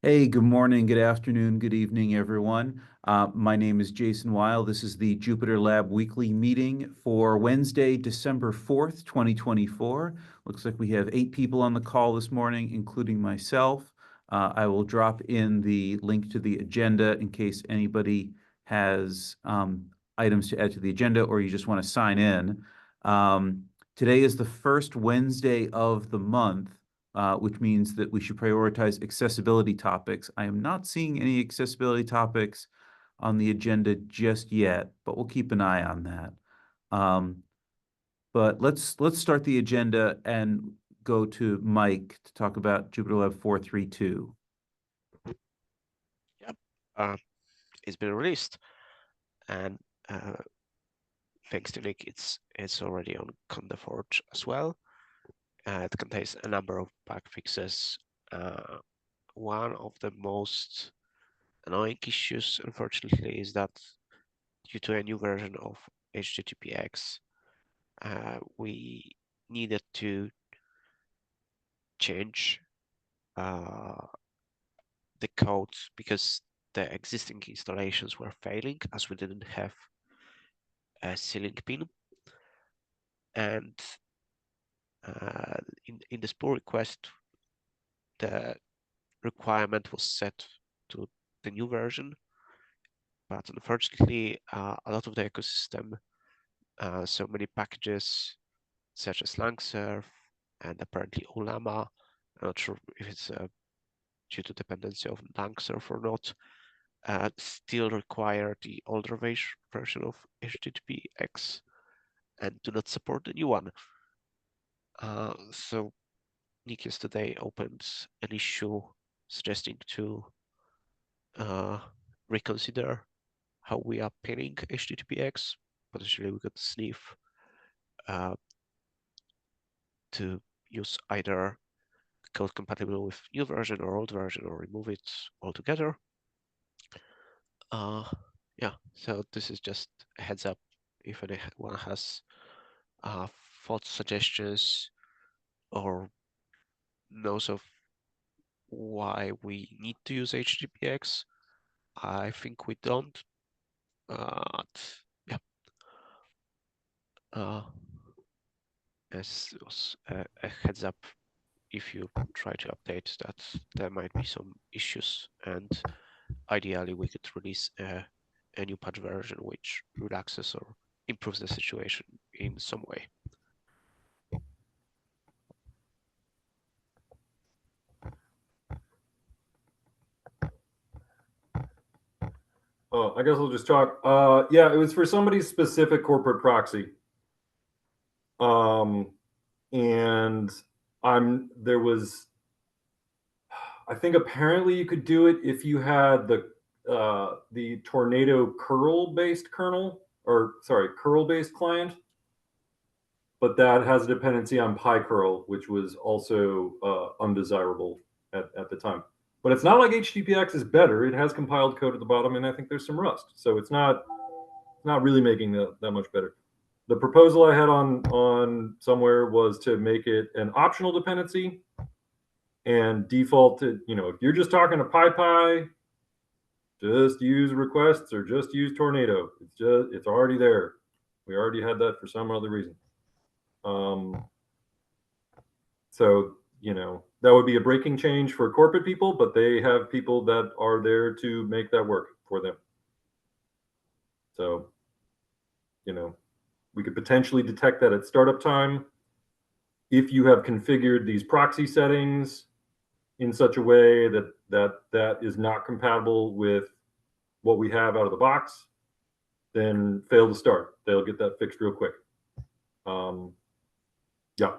Hey, good morning, good afternoon, good evening, everyone. My name is Jason Weil. This is the JupyterLab weekly meeting for Wednesday, December 4th, 2024. Looks like we have 8 people on the call this morning, including myself. I will drop in the link to the agenda in case anybody has items to add to the agenda or you just want to sign in. Today is the first Wednesday of the month, which means that we should prioritize accessibility topics. I am not seeing any accessibility topics on the agenda just yet, but we'll keep an eye on that. But let's start the agenda and go to Mike to talk about JupyterLab 432. Yep, it's been released, and thanks to Nick, it's already on CondeForge as well. It contains a number of bug fixes. One of the most annoying issues, unfortunately, is that due to a new version of HTTPX, we needed to change the code because the existing installations were failing as we didn't have a ceiling pin. And in this pull request, the requirement was set to the new version, but unfortunately, a lot of the ecosystem, so many packages such as Langsurf and apparently Olama, I'm not sure if it's due to dependency of Langsurf or not, still require the older version of HTTPX and do not support the new one. So Nick yesterday opened an issue suggesting to reconsider how we are pinning HTTPX. Potentially we could sniff to use either code compatible with new version or old version or remove it altogether. Yeah, so this is just a heads up if anyone has thoughts, suggestions, or knows of why we need to use HTTPX. I think we don't, but yeah. As was a heads up, if you try to update that, there might be some issues, and ideally we could release a new patch version which relaxes or improves the situation in some way. I guess I'll just talk. Yeah, it was for somebody's specific corporate proxy. And there was, I think apparently you could do it if you had the Tornado curl-based kernel, or sorry, curl-based client. But that has a dependency on PyCurl, which was also undesirable at the time. But it's not like HTTPX is better. It has compiled code at the bottom, and I think there's some Rust. So it's not really making that much better. The proposal I had on somewhere was to make it an optional dependency and default to, if you're just talking to PyPy, just use requests or just use Tornado. It's already there. We already had that for some other reason. So, that would be a breaking change for corporate people, but they have people that are there to make that work for them. So, we could potentially detect that at startup time. If you have configured these proxy settings in such a way that is not compatible with what we have out of the box, then fail to start. They'll get that fixed real quick. Yeah.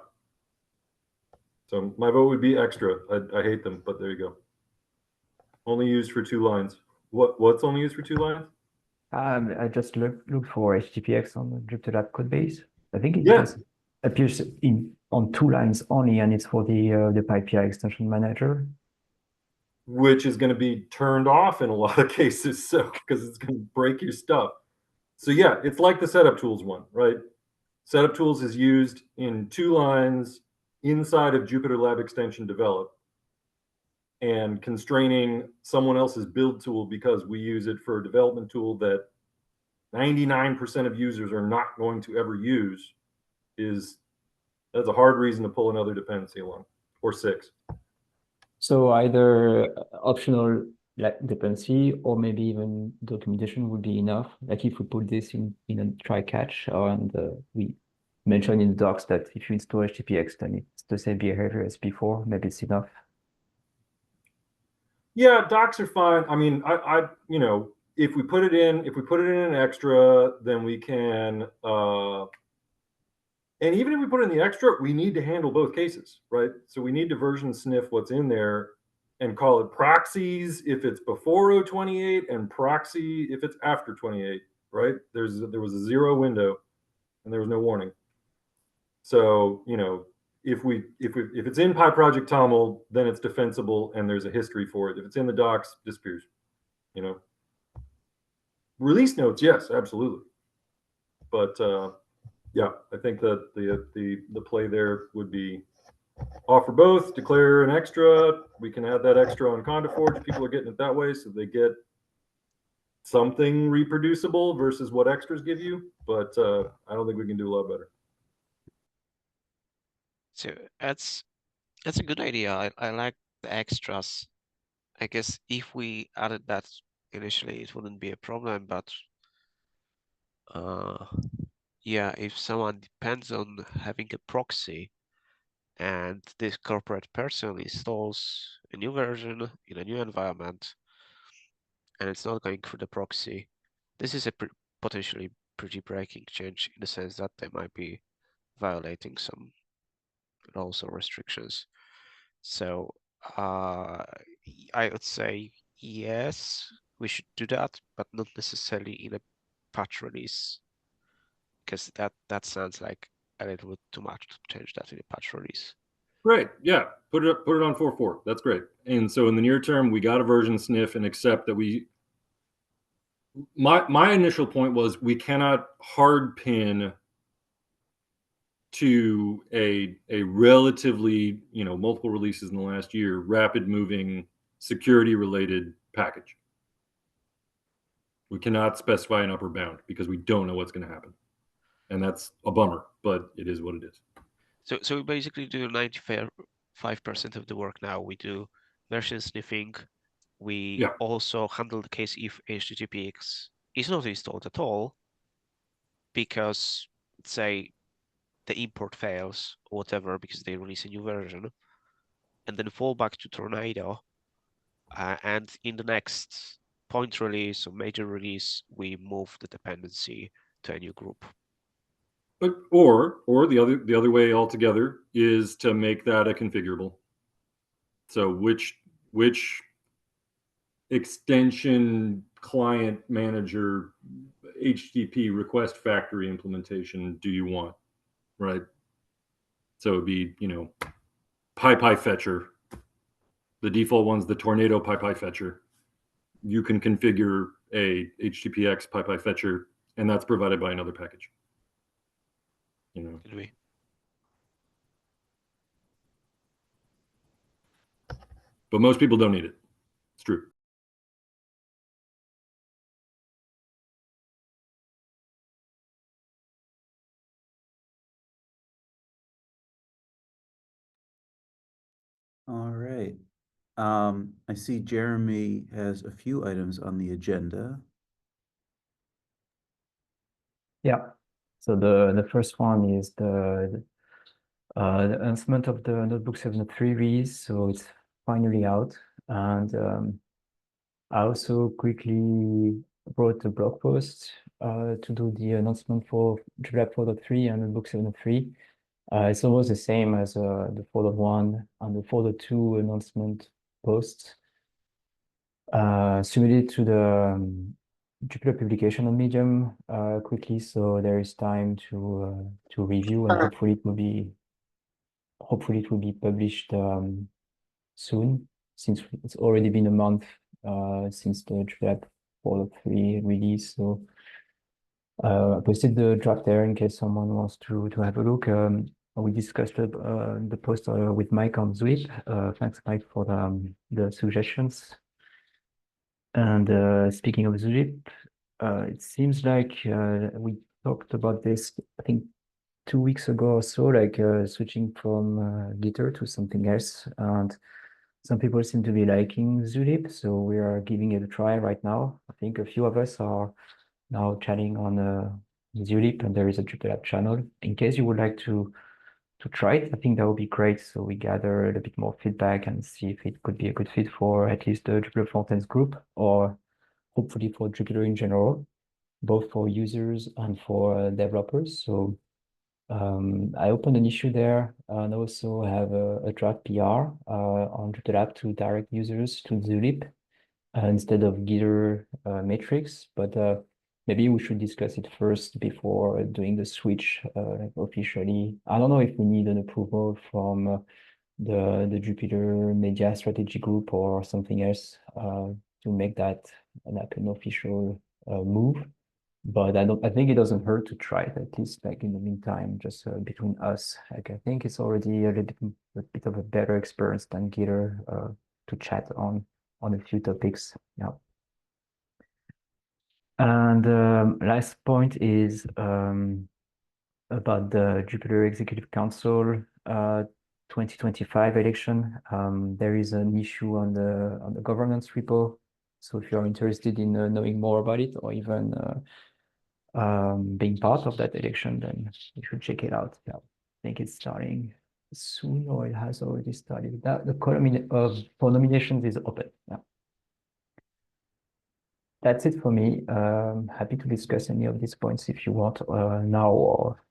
So my vote would be extra. I hate them, but there you go. Only used for 2 lines. What's only used for 2 lines? I just looked for HTTPX on the JupyterLab code base. I think it just appears on 2 lines only, and it's for the PyPI extension manager, which is going to be turned off in a lot of cases, so because it's going to break your stuff. So yeah, it's like the setup tools one, right? Setup tools is used in 2 lines inside of JupyterLab extension develop. and constraining someone else's build tool because we use it for a development tool that 99% of users are not going to ever use that's a hard reason to pull another dependency along, or 6. So either optional like dependency or maybe even documentation would be enough. Like if we put this in a try catch, and we mentioned in the docs that if you install HTTPX, then it's the same behavior as before. Maybe it's enough. Yeah, docs are fine. I mean, I if we put it in an extra, then we can and even if we put in the extra, we need to handle both cases, right? So we need to version sniff what's in there and call it proxies if it's before 028 and proxy if it's after 28, right? There was a 0 window and there was no warning. So, if it's in PyProject TOML, then it's defensible and there's a history for it. If it's in the docs, disappears. Release notes, yes, absolutely. But yeah, I think that the play there would be offer both, declare an extra. We can add that extra on CondaForge. People are getting it that way, so they get something reproducible versus what extras give you. But I don't think we can do a lot better. So that's a good idea. I like the extras. I guess if we added that initially, it wouldn't be a problem. But yeah, if someone depends on having a proxy, and this corporate person installs a new version in a new environment, and it's not going through the proxy, this is a potentially pretty breaking change in the sense that they might be violating some laws or restrictions. So I would say yes, we should do that, but not necessarily in a patch release, because that sounds like a little bit too much to change that in a patch release. Right. Yeah. Put it on 4.4. That's great. And so in the near term, we got a version sniff and accept that my initial point was we cannot hard pin to a relatively, multiple releases in the last year, rapid moving security related package. We cannot specify an upper bound because we don't know what's going to happen. And that's a bummer, but it is what it is. So we basically do 95% of the work now. We do version sniffing. We also handle the case if HTTPX is not installed at all, because say the import fails or whatever because they release a new version, and then fall back to Tornado. And in the next point release or major release, we move the dependency to a new group. But or the other way altogether is to make that a configurable. So which extension client manager HTTP request factory implementation do you want, right? So it'd be, PyPyFetcher. The default one's the Tornado PyPyFetcher. You can configure a HTTPX PyPyFetcher, and that's provided by another package. Anyway. But most people don't need it. It's true. All right. I see Jeremy has a few items on the agenda. Yeah. So the first one is the announcement of the Notebook 7.3 release. So it's finally out. And I also quickly wrote a blog post to do the announcement for JupyterLab 4.3 and Notebook 7.3. It's almost the same as the 4.1 and the 4.2 announcement posts. Submitted to the Jupyter publication on Medium quickly, so there is time to review, and hopefully it will be published soon, since it's already been a month since the JupyterLab 4.3 release. So I posted the draft there in case someone wants to have a look. We discussed the post with Mike on Zwip. Thanks, Mike, for the suggestions. And speaking of Zwip, it seems like we talked about this, I think, 2 weeks ago or so, like switching from Gitter to something else. And some people seem to be liking Zulip, so we are giving it a try right now. I think a few of us are now chatting on Zulip, and there is a JupyterLab channel. In case you would like to try it, I think that would be great. So we gather a little bit more feedback and see if it could be a good fit for at least the Jupyter Frontends group, or hopefully for Jupyter in general, both for users and for developers. So I opened an issue there and also have a draft PR on JupyterLab to direct users to Zulip instead of Gitter metrics. But maybe we should discuss it first before doing the switch like officially. I don't know if we need an approval from the Jupyter Media Strategy Group or something else to make that like an official move. But I think it doesn't hurt to try it, at least like in the meantime, just between us. Like I think it's already a bit of a better experience than Gitter to chat on a few topics. Yeah. And last point is about the Jupyter Executive Council 2025 election. There is an issue on the governance repo. So if you're interested in knowing more about it, or even being part of that election, then you should check it out. Yeah, I think it's starting soon, or it has already started. The column for nominations is open. Yeah. That's it for me. Happy to discuss any of these points if you want now or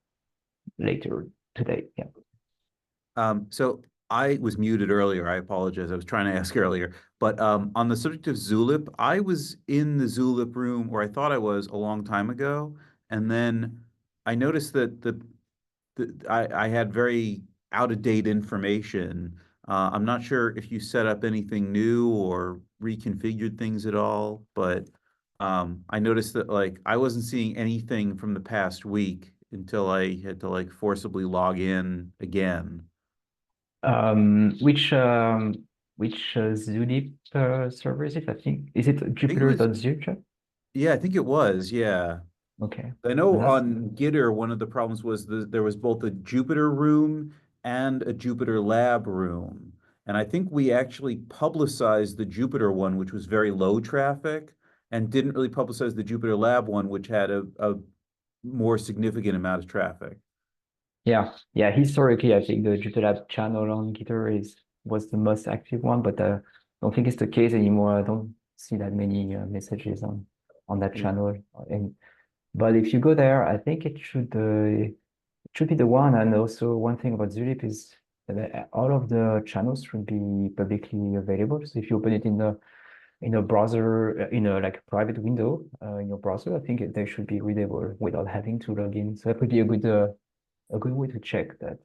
later today. Yeah. So I was muted earlier. I apologize. I was trying to ask earlier. But on the subject of Zulip, I was in the Zulip room, or I thought I was, a long time ago. And then I noticed that I had very out-of-date information. I'm not sure if you set up anything new or reconfigured things at all, but I noticed that like I wasn't seeing anything from the past week until I had to like forcibly log in again. Which Zulip server is it? I think is it think it was- Jupyter.zulip? Yeah, I think it was. Yeah. Okay. I know That's- on Gitter, one of the problems was there was both a Jupyter room and a JupyterLab room. And I think we actually publicized the Jupyter one, which was very low traffic, and didn't really publicize the JupyterLab one, which had a more significant amount of traffic. Yeah. Historically, I think the JupyterLab channel on Gitter was the most active one, but I don't think it's the case anymore. I don't see that many messages on that Yeah. channel. But if you go there, I think it should be the one. And also one thing about Zulip is that all of the channels should be publicly available. So if you open it in a browser, in a like private window in your browser, I think they should be readable without having to log in. So that could be a good way to check that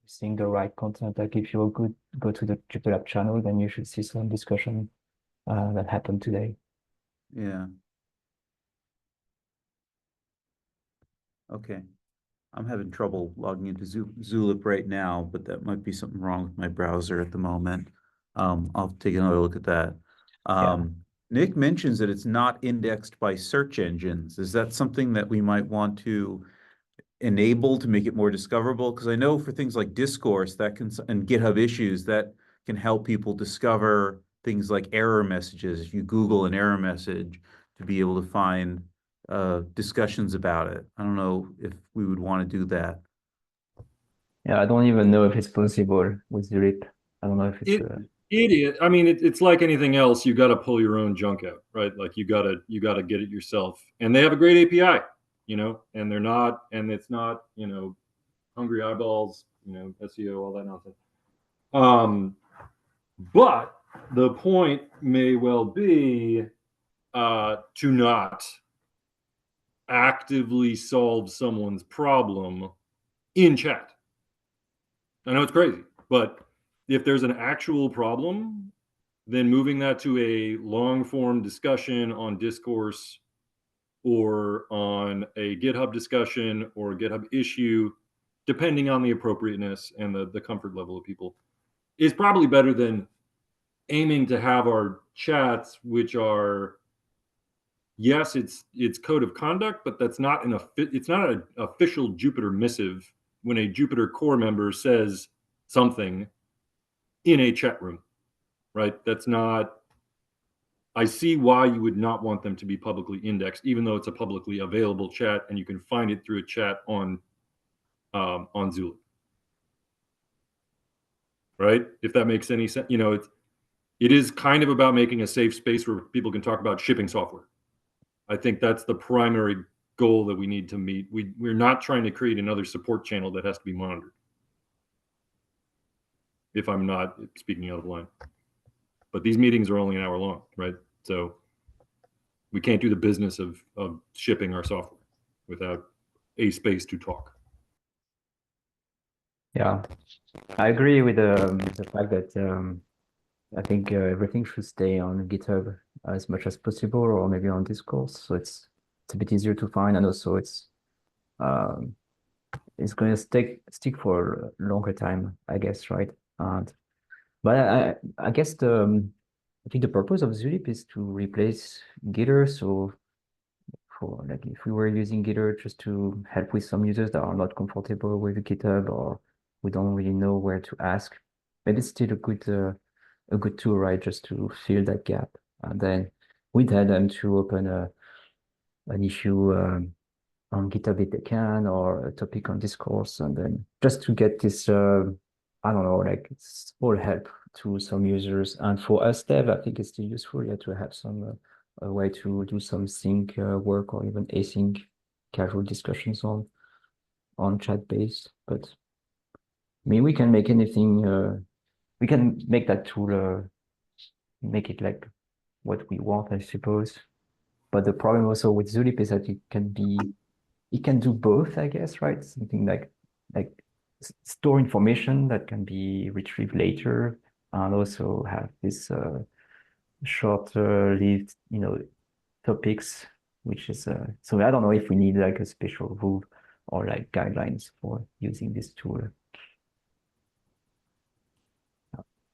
seeing the right content. Like if you go to the JupyterLab channel, then you should see some discussion that happened today. Yeah. Okay. I'm having trouble logging into Zulip right now, but that might be something wrong with my browser at the moment. I'll take another look at that. Nick mentions that it's not indexed by search engines. Is that something that we might want to enable to make it more discoverable? Because I know for things like discourse and GitHub issues, that can help people discover things like error messages. If you Google an error message, to be able to find discussions about it. I don't know if we would want to do that. Yeah, I don't even know if it's possible with Zulip. I don't know if it's Idiot. I mean, it's like anything else. You got to pull your own junk out, right? Like you got to get it yourself. And they have a great API, and it's not, hungry eyeballs, SEO, all that nonsense. But the point may well be to not actively solve someone's problem in chat. I know it's crazy, but if there's an actual problem, then moving that to a long form discussion on discourse or on a GitHub discussion or a GitHub issue depending on the appropriateness and the comfort level of people, is probably better than aiming to have our chats, which are, yes, it's code of conduct, but that's not it's not an official Jupyter missive when a Jupyter core member says something in a chat room, right? That's not. I see why you would not want them to be publicly indexed, even though it's a publicly available chat and you can find it through a chat on Zulip, right? If that makes any sense, it is kind of about making a safe space where people can talk about shipping software. I think that's the primary goal that we need to meet. We're not trying to create another support channel that has to be monitored, if I'm not speaking out of line. But these meetings are only an hour long, right? So we can't do the business of shipping our software without a space to talk. Yeah, I agree with the fact that I think everything should stay on GitHub as much as possible, or maybe on Discourse, so it's a bit easier to find, and also it's going to stick for a longer time, I guess, right? But I guess I think the purpose of Zulip is to replace Gitter. So for like if we were using Gitter just to help with some users that are not comfortable with GitHub or we don't really know where to ask, maybe it's still a good tool, right? Just to fill that gap. And then we'd had them to open an issue on GitHub if they can, or a topic on Discourse, and then just to get this, I don't know, like small help to some users. And for us dev, I think it's still useful, yeah, to have some a way to do some sync work or even async casual discussions on chat based. But I mean, we can make anything. We can make that tool make it like what we want, I suppose. But the problem also with Zulip is that it can do both, I guess, right? Something like store information that can be retrieved later, and also have this shorter lived, topics, which is so I don't know if we need like a special rule or like guidelines for using this tool.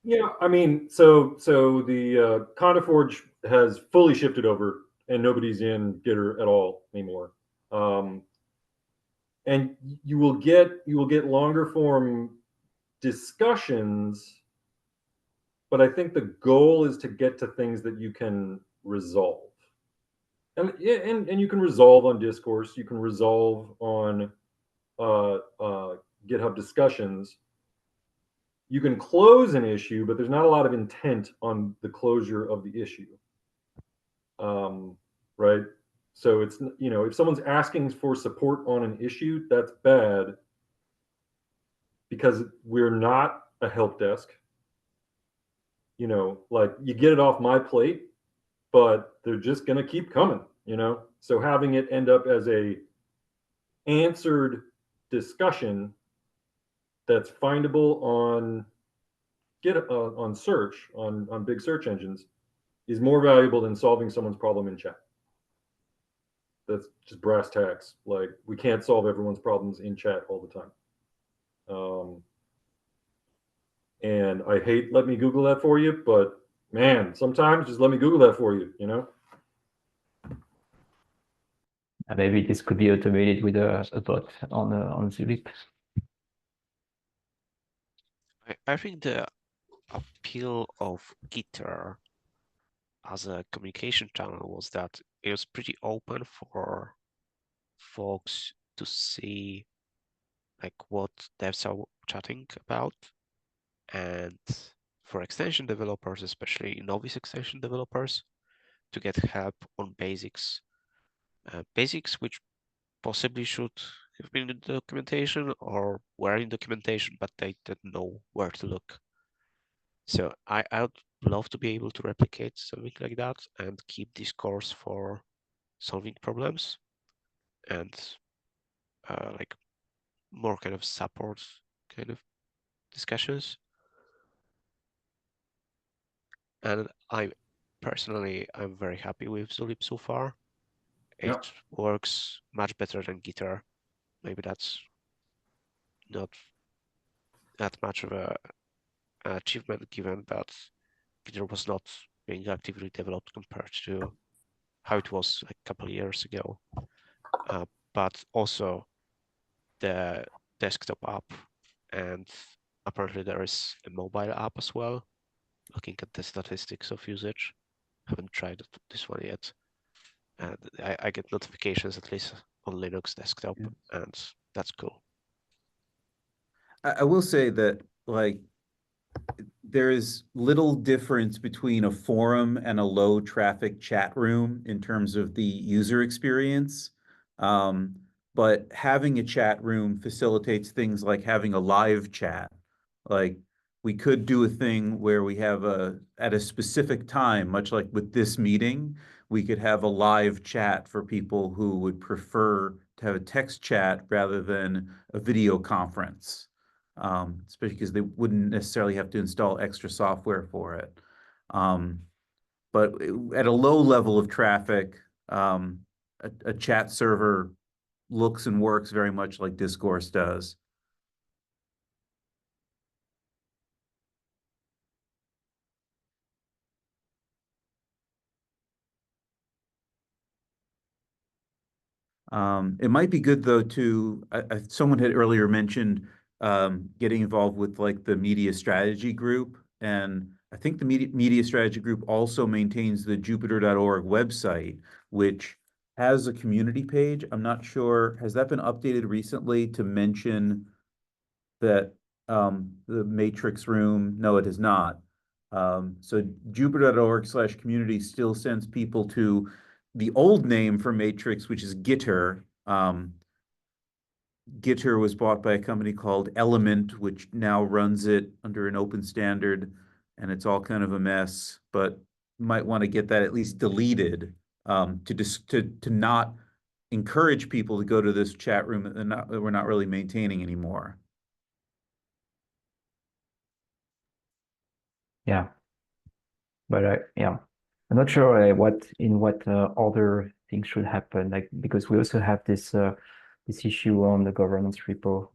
Yeah, I mean, so the Condaforge has fully shifted over, and nobody's in Gitter at all anymore. And you will get longer form discussions, but I think the goal is to get to things that you can resolve. And you can resolve on Discourse, you can resolve on GitHub discussions. You can close an issue, but there's not a lot of intent on the closure of the issue. Right? So it's, if someone's asking for support on an issue, that's bad because we're not a help desk. Like you get it off my plate, but they're just going to keep coming, So having it end up as a answered discussion that's findable on on search on big search engines is more valuable than solving someone's problem in chat. That's just brass tacks. Like we can't solve everyone's problems in chat all the time. And I hate let me Google that for you, but man, sometimes just let me Google that for you, Maybe this could be automated with a bot on Zulip. I think the appeal of Gitter as a communication channel was that it was pretty open for folks to see like what devs are chatting about, and for extension developers, especially novice extension developers, to get help on basics, which possibly should have been in the documentation or were in documentation, but they didn't know where to look. So I'd love to be able to replicate something like that and keep this course for solving problems and like more kind of support kind of discussions. And I'm very happy with Zulip so far. It works much better than Gitter. Maybe that's not that much of an achievement, given that Gitter was not being actively developed compared to how it was like a couple of years ago. But also the desktop app, and apparently there is a mobile app as well. Looking at the statistics of usage, haven't tried this one yet, and I get notifications at least on Linux desktop, Yeah. and that's cool. I will say that, like, there is little difference between a forum and a low traffic chat room in terms of the user experience. But having a chat room facilitates things like having a live chat. Like, we could do a thing where we have at a specific time, much like with this meeting, we could have a live chat for people who would prefer to have a text chat rather than a video conference. Especially because they wouldn't necessarily have to install extra software for it. But at a low level of traffic, a chat server looks and works very much like Discourse does. It might be good though to, someone had earlier mentioned getting involved with like the media strategy group. And I think the media strategy group also maintains the Jupyter.org website, which has a community page. I'm not sure, has that been updated recently to mention that the matrix room? No, it has not. So Jupyter.org/community still sends people to the old name for Matrix, which is Gitter. Gitter was bought by a company called Element, which now runs it under an open standard, and it's all kind of a mess. But you might want to get that at least deleted to not encourage people to go to this chat room that we're not really maintaining anymore. Yeah, but yeah, I'm not sure what other things should happen. Like, because we also have this issue on the governance repo,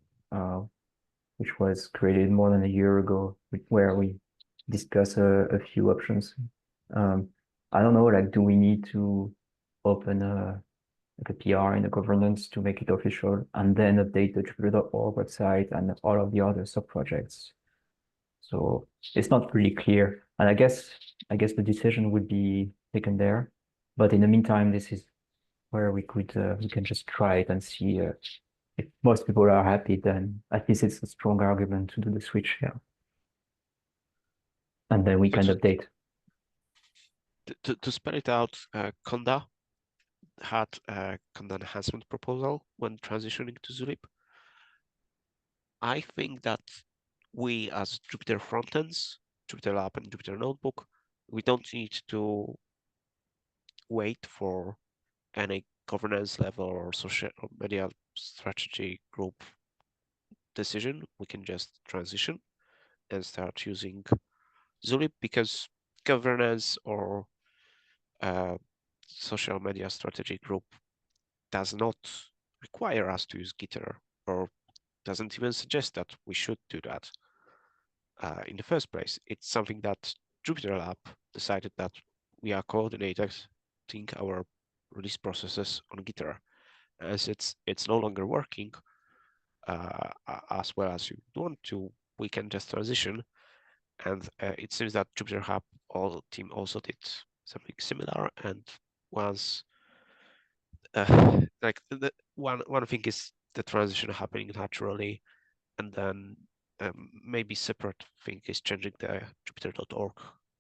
which was created more than a year ago, where we discuss a few options. I don't know, like, do we need to open like a PR in the governance to make it official, and then update the Jupyter.org website and all of the other sub-projects? So it's not really clear. And I guess the decision would be taken there. But in the meantime, this is where we can just try it and see if most people are happy, then at least it's a strong argument to do the switch. Yeah. And then we can update. To spell it out, Conda had a Conda enhancement proposal when transitioning to Zulip. I think that we, as Jupyter Frontends, JupyterLab and Jupyter Notebook, we don't need to wait for any governance level or social media strategy group decision. We can just transition and start using Zulip, because governance or social media strategy group does not require us to use Gitter, or doesn't even suggest that we should do that in the first place. It's something that JupyterLab decided that we are coordinating our release processes on Gitter. As it's no longer working as well as you want to, we can just transition. And it seems that Jupyter Hub team also did something similar. And once, like one thing is the transition happening naturally, and then maybe separate thing is changing the Jupyter.org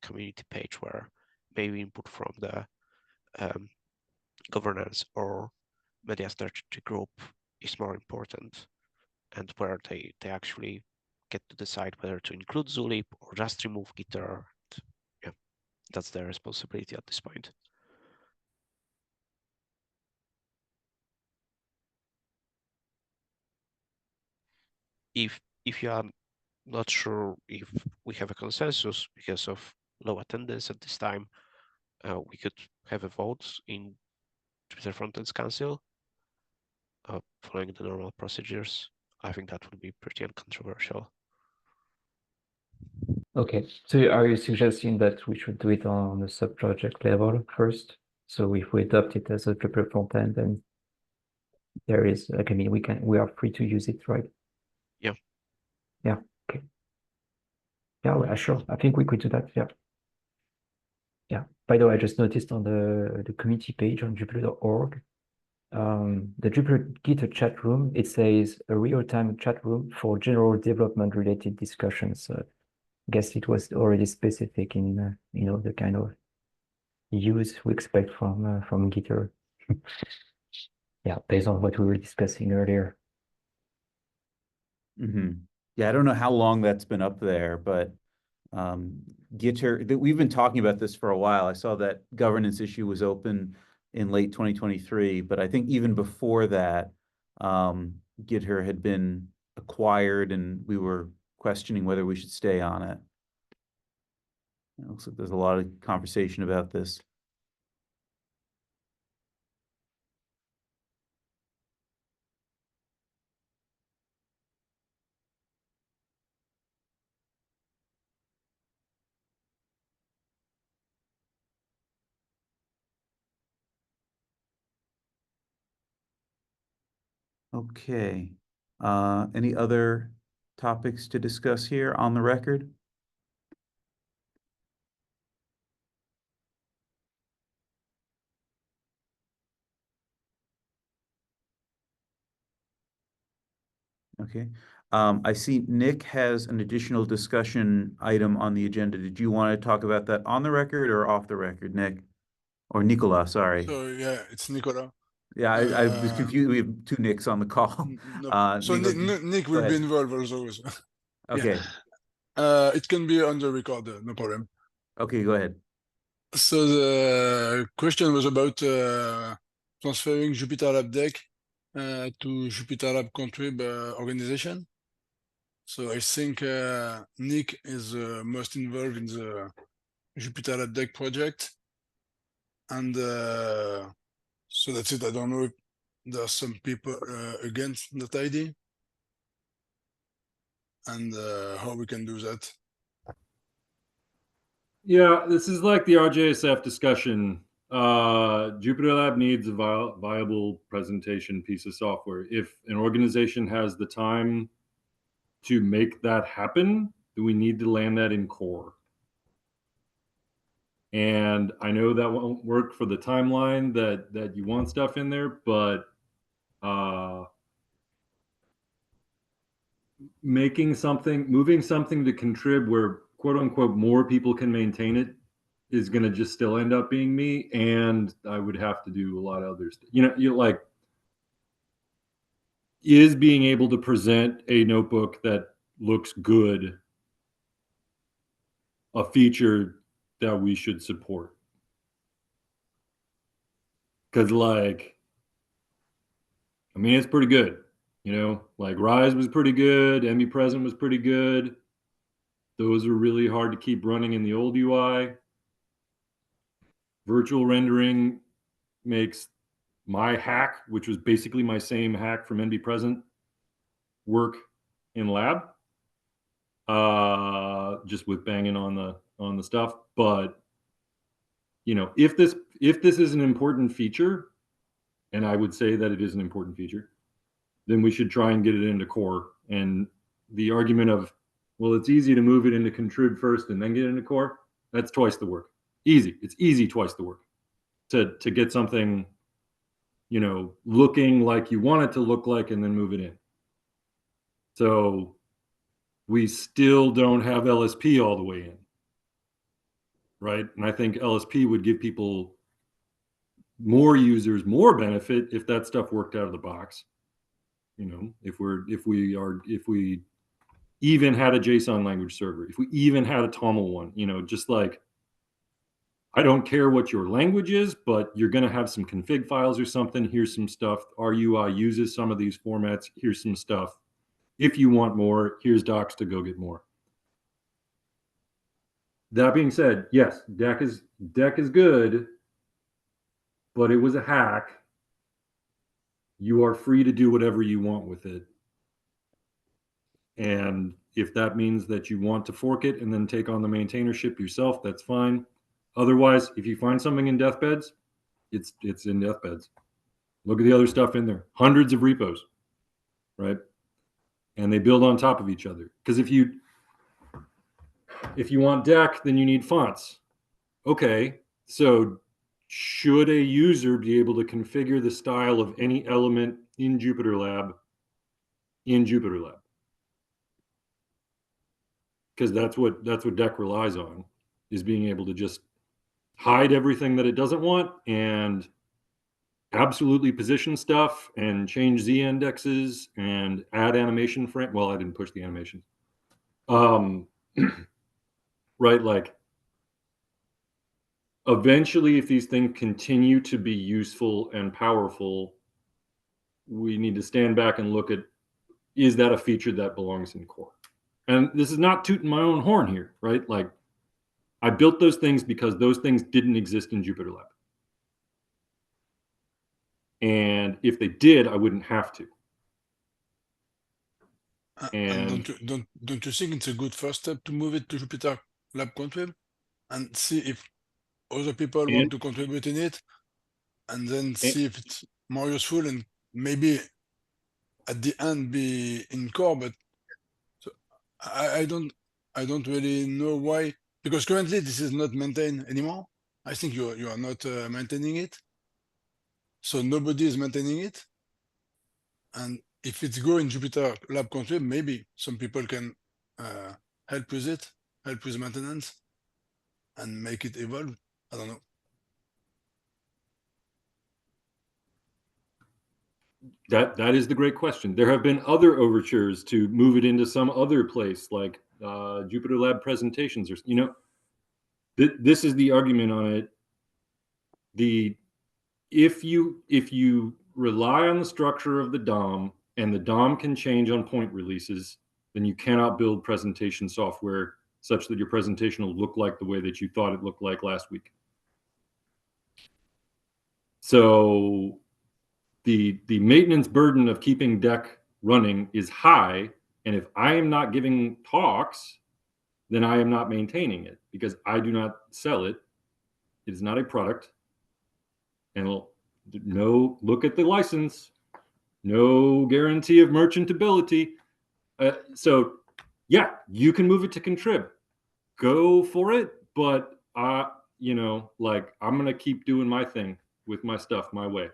community page, where maybe input from the governance or media strategy group is more important, and where they actually get to decide whether to include Zulip or just remove Gitter. Yeah, that's their responsibility at this point. If you are not sure if we have a consensus because of low attendance at this time, we could have a vote in Jupyter Frontends Council following the normal procedures. I think that would be pretty uncontroversial. Okay, so are you suggesting that we should do it on the sub-project level first? So if we adopt it as a Jupyter frontend, then there is, like, I mean, we are free to use it, right? Yeah. Yeah, okay. Yeah, well, sure. I think we could do that, yeah. Yeah, by the way, I just noticed on the community page on Jupyter.org, the Jupyter chat room, it says a real-time chat room for general development related discussions. I guess it was already specific in, you know, the kind of use we expect from Gitter. Yeah, based on what we were discussing earlier. Yeah, I don't know how long that's been up there, but we've been talking about this for a while. I saw that governance issue was open in late 2023, but I think even before that, Gitter had been acquired and we were questioning whether we should stay on it. It looks like there's a lot of conversation about this. Okay. Any other topics to discuss here on the record? Okay. I see Nick has an additional discussion item on the agenda. Did you want to talk about that on the record or off the record, Nick? Or Nicola, sorry. So yeah, it's Nicola. Yeah, I was confused. We have two Nicks on the call. No, so Nick will be involved also. Okay. It can be on the record, no problem. Okay, go ahead. So the question was about transferring JupyterLab deck to JupyterLab contrib organization. So I think Nick is most involved in the JupyterLab deck project. And so that's it. I don't know if there are some people against that idea and how we can do that. Yeah, this is like the RJSF discussion. JupyterLab needs a viable presentation piece of software. If an organization has the time to make that happen, then we need to land that in core. And I know that won't work for the timeline that you want stuff in there, but moving something to contrib where quote unquote more people can maintain it is going to just still end up being me, and I would have to do a lot of other stuff. You like, is being able to present a notebook that looks good a feature that we should support? Because like, I mean, it's pretty good. Like Rise was pretty good, MB Present was pretty good. Those are really hard to keep running in the old UI. Virtual rendering makes my hack, which was basically my same hack from NB Present, work in lab, just with banging on the stuff. But if this is an important feature, and I would say that it is an important feature, then we should try and get it into core. And the argument of, well, it's easy to move it into contrib first and then get into core, that's twice the work. It's easy twice the work to get something looking like you want it to look like and then move it in. So we still don't have LSP all the way in, right? And I think LSP would give people, more users, more benefit if that stuff worked out of the box. If we even had a JSON language server, if we even had a TOML one, just like, I don't care what your language is, but you're going to have some config files or something. Here's some stuff. Our UI uses some of these formats. Here's some stuff. If you want more, here's docs to go get more. That being said, yes, deck is good, but it was a hack. You are free to do whatever you want with it. And if that means that you want to fork it and then take on the maintainership yourself, that's fine. Otherwise, if you find something in deathbeds, it's in deathbeds. Look at the other stuff in there. Hundreds of repos, right? And they build on top of each other. Because if you want deck, then you need fonts. Okay, so should a user be able to configure the style of any element in JupyterLab in JupyterLab? Because that's what deck relies on, is being able to just hide everything that it doesn't want and absolutely position stuff and change Z indexes and add animation frame. Well, I didn't push the animation. Right, like eventually, if these things continue to be useful and powerful, we need to stand back and look at, is that a feature that belongs in core? And this is not tooting my own horn here, right? Like, I built those things because those things didn't exist in JupyterLab. And if they did, I wouldn't have to. And don't you think it's a good first step to move it to JupyterLab Contrib and see if other people want to contribute in it, and then see if it's more useful and maybe at the end be in core? But so I don't really know why, because currently this is not maintained anymore. I think you are not maintaining it, so nobody is maintaining it. And if it's go in JupyterLab Contrib, maybe some people can help with it, help with maintenance, and make it evolve. I don't know. That is the great question. There have been other overtures to move it into some other place, like JupyterLab presentations, or this is the argument on it. If you rely on the structure of the DOM, and the DOM can change on point releases, then you cannot build presentation software such that your presentation will look like the way that you thought it looked like last week. So the maintenance burden of keeping deck running is high, and if I am not giving talks, then I am not maintaining it, because I do not sell it. It is not a product. And no, look at the license, no guarantee of merchantability. So yeah, you can move it to contrib, go for it. But like, I'm gonna keep doing my thing with my stuff my way.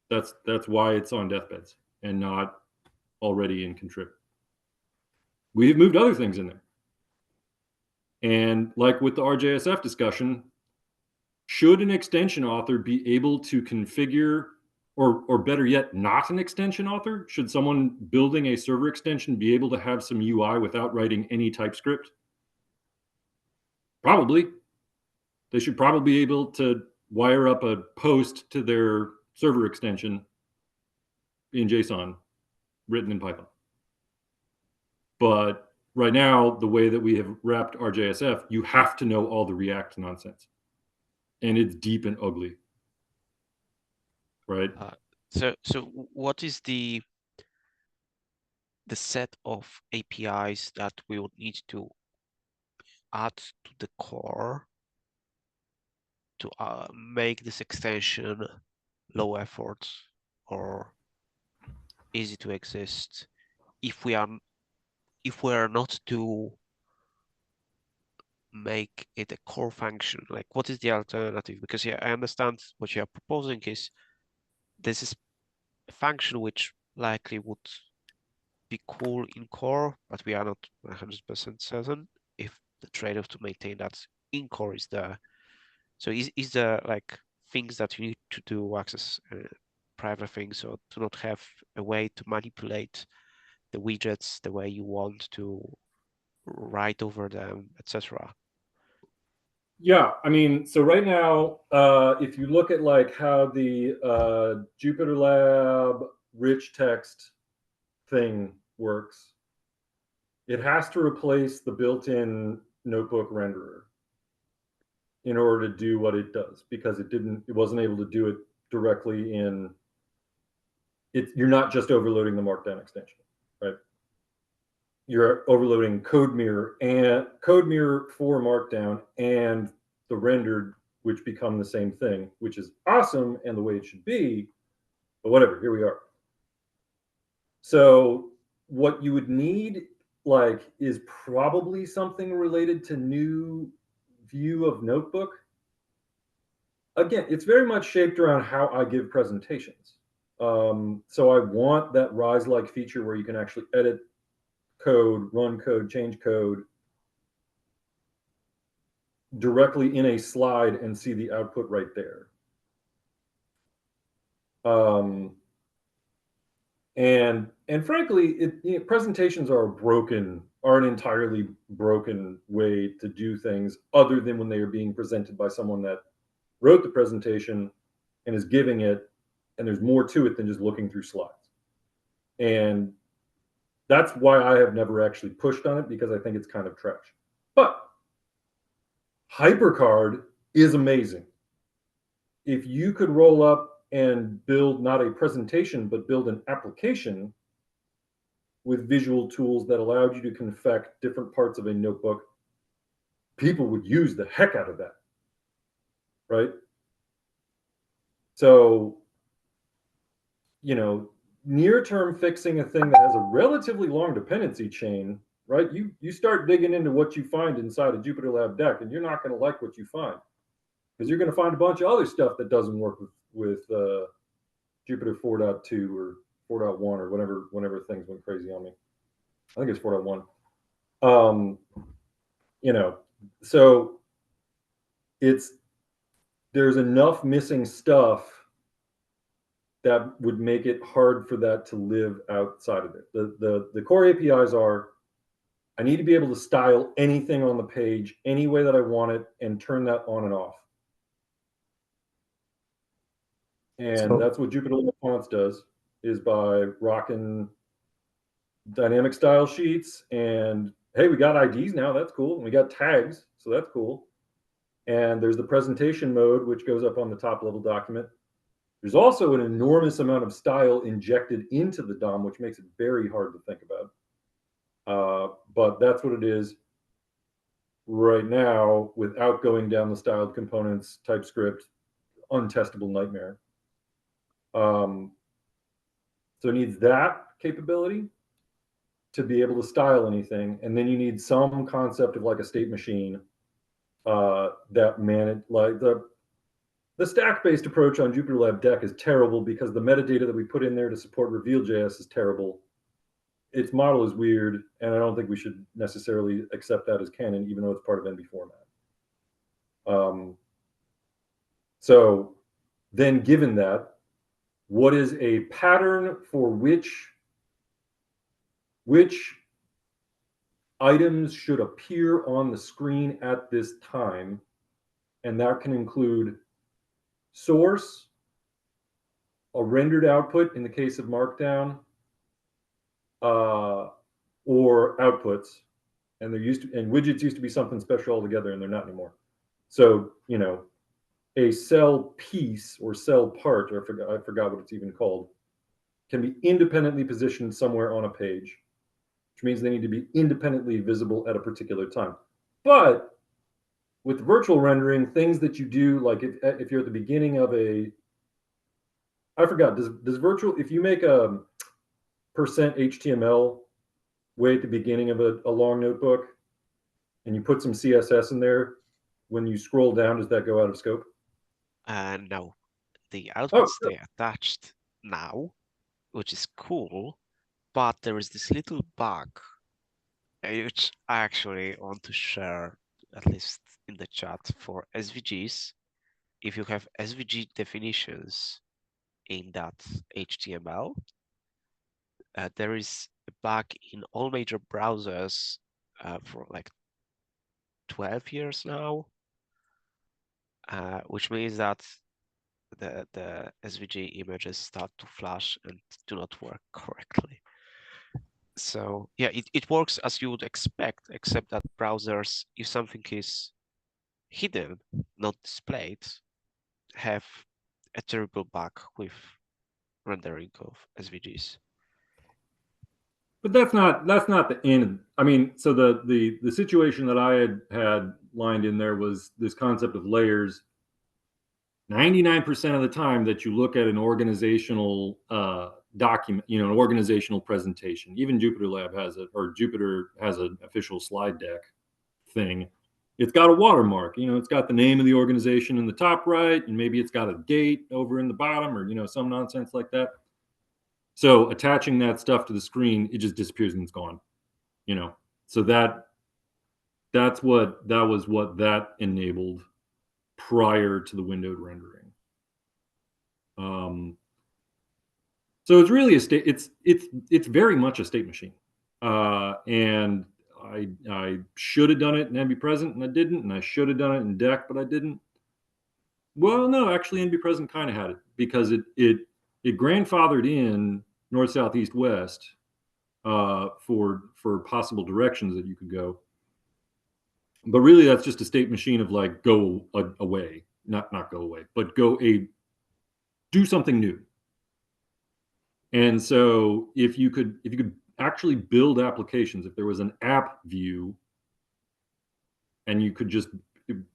That's why it's on deathbeds and not already in contrib. We've moved other things in there. And like with the RJSF discussion, should an extension author be able to configure, or better yet, not an extension author? Should someone building a server extension be able to have some UI without writing any TypeScript? Probably. They should probably be able to wire up a post to their server extension in JSON, written in Python. But right now, the way that we have wrapped RJSF, you have to know all the React nonsense. And it's deep and ugly, right? So what is the set of APIs that we would need to add to the core to make this extension low effort or easy to exist, if we are not to make it a core function? Like, what is the alternative? Because yeah, I understand what you are proposing is this is a function which likely would be cool in core, but we are not 100% certain if the trade-off to maintain that in core is there. So is there like things that you need to do access private things, or to not have a way to manipulate the widgets the way you want to, write over them, etc.? Yeah, I mean, so right now, if you look at like how the JupyterLab rich text thing works, it has to replace the built-in notebook renderer in order to do what it does, because it wasn't able to do it directly in it. You're not just overloading the Markdown extension, right? you're overloading code mirror for Markdown and the rendered, which become the same thing, which is awesome and the way it should be. But whatever, here we are. So what you would need, like, is probably something related to new view of notebook. Again, it's very much shaped around how I give presentations. So I want that Rise-like feature where you can actually edit code, run code, change code directly in a slide and see the output right there. And frankly, presentations are an entirely broken way to do things, other than when they are being presented by someone that wrote the presentation and is giving it, and there's more to it than just looking through slides. And that's why I have never actually pushed on it, because I think it's kind of trash. But HyperCard is amazing. If you could roll up and build not a presentation, but build an application with visual tools that allowed you to confect different parts of a notebook, people would use the heck out of that, right? So, near-term fixing a thing that has a relatively long dependency chain, right? You start digging into what you find inside a JupyterLab deck, and you're not going to like what you find, because you're going to find a bunch of other stuff that doesn't work with Jupyter 4.2 or 4.1 or whenever things went crazy on me. I think it's 4.1. So there's enough missing stuff that would make it hard for that to live outside of it. The core APIs are, I need to be able to style anything on the page any way that I want it and turn that on and off. And that's what JupyterLab Fonts does, is by rocking dynamic style sheets. And hey, we got IDs now, that's cool. And we got tags, so that's cool. And there's the presentation mode, which goes up on the top level document. There's also an enormous amount of style injected into the DOM, which makes it very hard to think about. But that's what it is right now, without going down the styled components, TypeScript, untestable nightmare. So it needs that capability to be able to style anything. And then you need some concept of like a state machine that manage, like the stack-based approach on JupyterLab Deck is terrible, because the metadata that we put in there to support Reveal.js is terrible. Its model is weird, and I don't think we should necessarily accept that as canon, even though it's part of NB format. So then, given that, what is a pattern for which items should appear on the screen at this time? And that can include source, a rendered output in the case of Markdown, or outputs. And widgets used to be something special altogether, and they're not anymore. So, a cell piece or cell part, or I forgot what it's even called, can be independently positioned somewhere on a page, which means they need to be independently visible at a particular time. But with virtual rendering, things that you do, like if you're at the beginning of I forgot, does virtual, if you make a %HTML way at the beginning of a long notebook, and you put some CSS in there, when you scroll down, does that go out of scope? No, the outputs stay attached now, which is cool, but there is this little bug, which I actually want to share, at least in the chat, for SVGs. If you have SVG definitions in that HTML, there is a bug in all major browsers for like 12 years now, which means that the SVG images start to flash and do not work correctly. So yeah, it works as you would expect, except that browsers, if something is hidden, not displayed, have a terrible bug with rendering of SVGs. But that's not the end. I mean, so the situation that I had lined in there was this concept of layers. 99% of the time that you look at an organizational document, you know, an organizational presentation, even JupyterLab has it, or Jupyter has an official slide deck thing. It's got a watermark, you know, it's got the name of the organization in the top right, and maybe it's got a date over in the bottom, or, you know, some nonsense like that. So attaching that stuff to the screen, it just disappears and it's gone, you know. So that was what that enabled prior to the windowed rendering. So it's really a state. It's very much a state machine, and I should have done it in NB Present and I didn't, and I should have done it in Deck, but I didn't. Well, no, actually, NB Present kind of had it because it grandfathered in north, south, east, west for possible directions that you could go. But really, that's just a state machine of like go away, not go away, but do something new. And so if you could actually build applications, if there was an app view and you could just,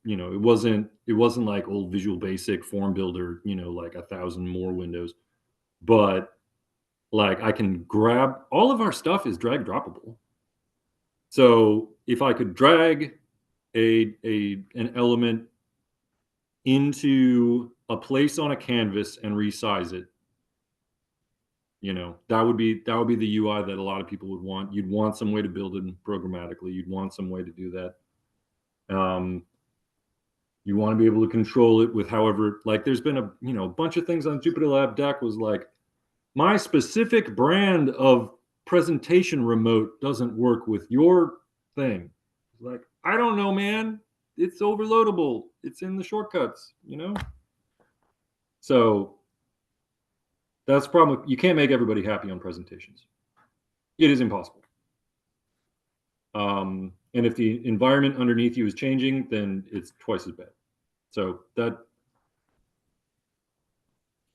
you know, it wasn't like old Visual Basic form builder, you know, like 1,000 more windows, but like I can grab all of our stuff is drag droppable. So if I could drag an element into a place on a canvas and resize it, you know, that would be the UI that a lot of people would want. You'd want some way to build it programmatically. You'd want some way to do that. You want to be able to control it with however, like there's been a, you know, bunch of things on JupyterLab Deck was like, my specific brand of presentation remote doesn't work with your thing. Like, I don't know, man. It's overloadable. It's in the shortcuts, you know? So that's the problem. You can't make everybody happy on presentations. It is impossible. And if the environment underneath you is changing, then it's twice as bad. So that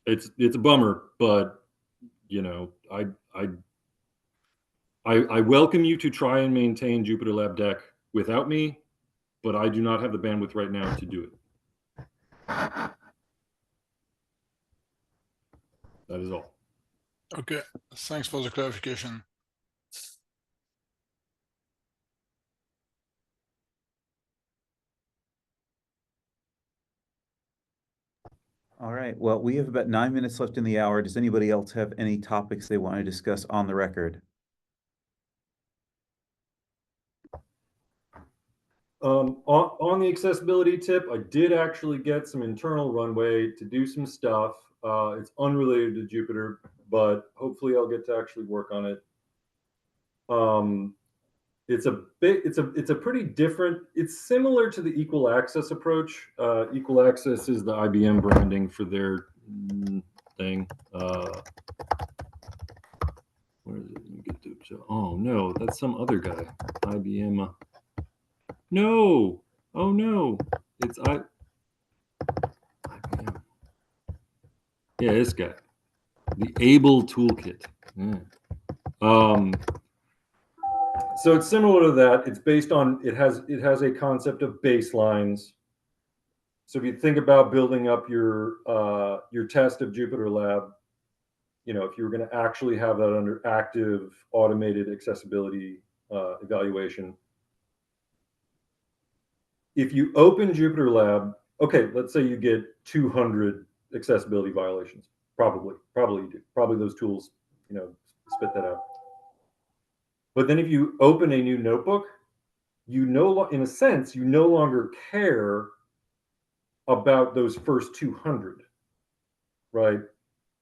it's a bummer, but you know, I welcome you to try and maintain JupyterLab Deck without me, but I do not have the bandwidth right now to do it. That is all. Okay, thanks for the clarification. All right, well, we have about 9 minutes left in the hour. Does anybody else have any topics they want to discuss on the record? On the accessibility tip, I did actually get some internal runway to do some stuff. It's unrelated to Jupyter, but hopefully I'll get to actually work on it. It's a pretty different, it's similar to the equal access approach. Equal access is the IBM branding for their thing. Where is it? Let me get to, oh no, that's some other guy. IBM. No, oh no, it's IBM. Yeah, this guy, the Able Toolkit. Yeah. So it's similar to that. It's based on, it has a concept of baselines. So if you think about building up your test of JupyterLab, you know, if you were going to actually have that under active automated accessibility evaluation, if you open JupyterLab, okay, let's say you get 200 accessibility violations. Probably you do. Probably those tools, you know, spit that out. But then if you open a new notebook, in a sense, you no longer care about those first 200, right?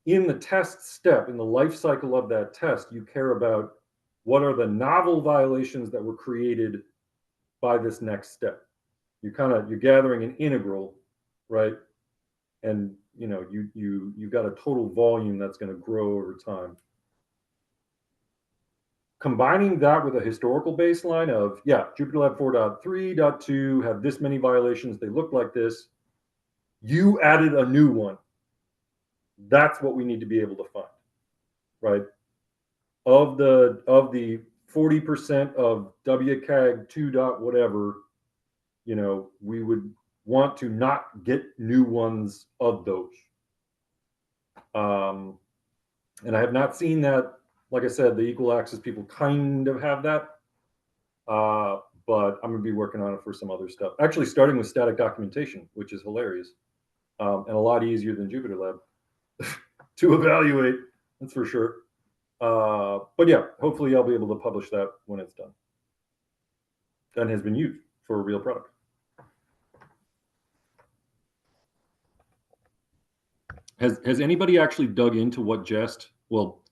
In the test step, in the life cycle of that test, you care about what are the novel violations that were created by this next step. You're gathering an integral, right? And you know, you've got a total volume that's going to grow over time. Combining that with a historical baseline of, yeah, JupyterLab 4.3.2 have this many violations, they look like this. You added a new one. That's what we need to be able to find, right? of the 40% of WCAG 2 dot whatever, you know, we would want to not get new ones of those. And I have not seen that. Like I said, the equal access people kind of have that. But I'm going to be working on it for some other stuff. Actually, starting with static documentation, which is hilarious and a lot easier than JupyterLab to evaluate. That's for sure. But yeah, hopefully I'll be able to publish that when it's done and has been used for a real product. Has anybody actually dug into what Jest? Well,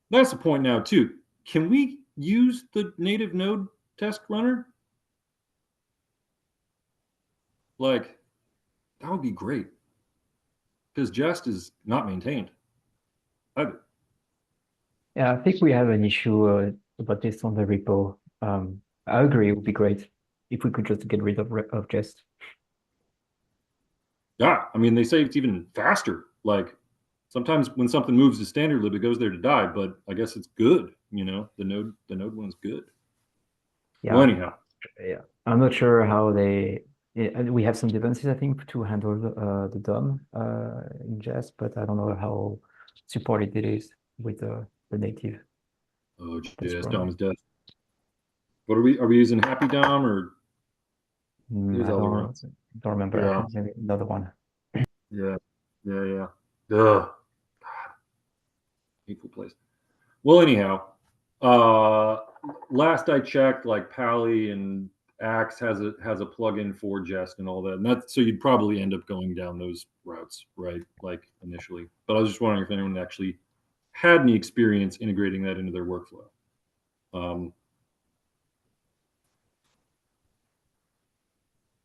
that's the point now too. Can we use the native node test runner? Like, that would be great because Jest is not maintained either. Yeah, I think we have an issue about this on the repo. I agree, it would be great if we could just get rid of Jest. Yeah, I mean, they say it's even faster. Like, sometimes when something moves to standard lib, it goes there to die, but I guess it's good. You know, the node one's good. Yeah. Well, anyhow, Yeah, I'm not sure how they. We have some dependencies, I think, to handle the DOM in Jest, but I don't know how supported it is with the native. oh, test JS runner. DOM is dead. What are we using? Happy DOM or I don't remember. Yeah. Maybe another one. Yeah. Ugh. God. Hateful place. Well, anyhow, last I checked, like Pally and Axe has a plugin for Jest and all that, and that's so you'd probably end up going down those routes, right? Like initially, but I was just wondering if anyone actually had any experience integrating that into their workflow.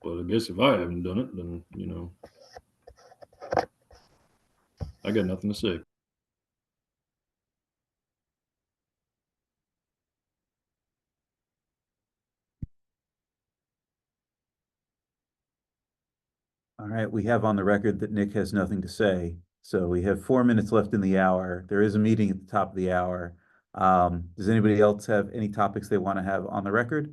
But I guess if I haven't done it, then you know, I got nothing to say. All right, we have on the record that Nick has nothing to say. So we have 4 minutes left in the hour. There is a meeting at the top of the hour. Does anybody else have any topics they want to have on the record?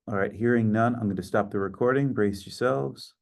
All right, hearing none, I'm going to stop the recording. Brace yourselves.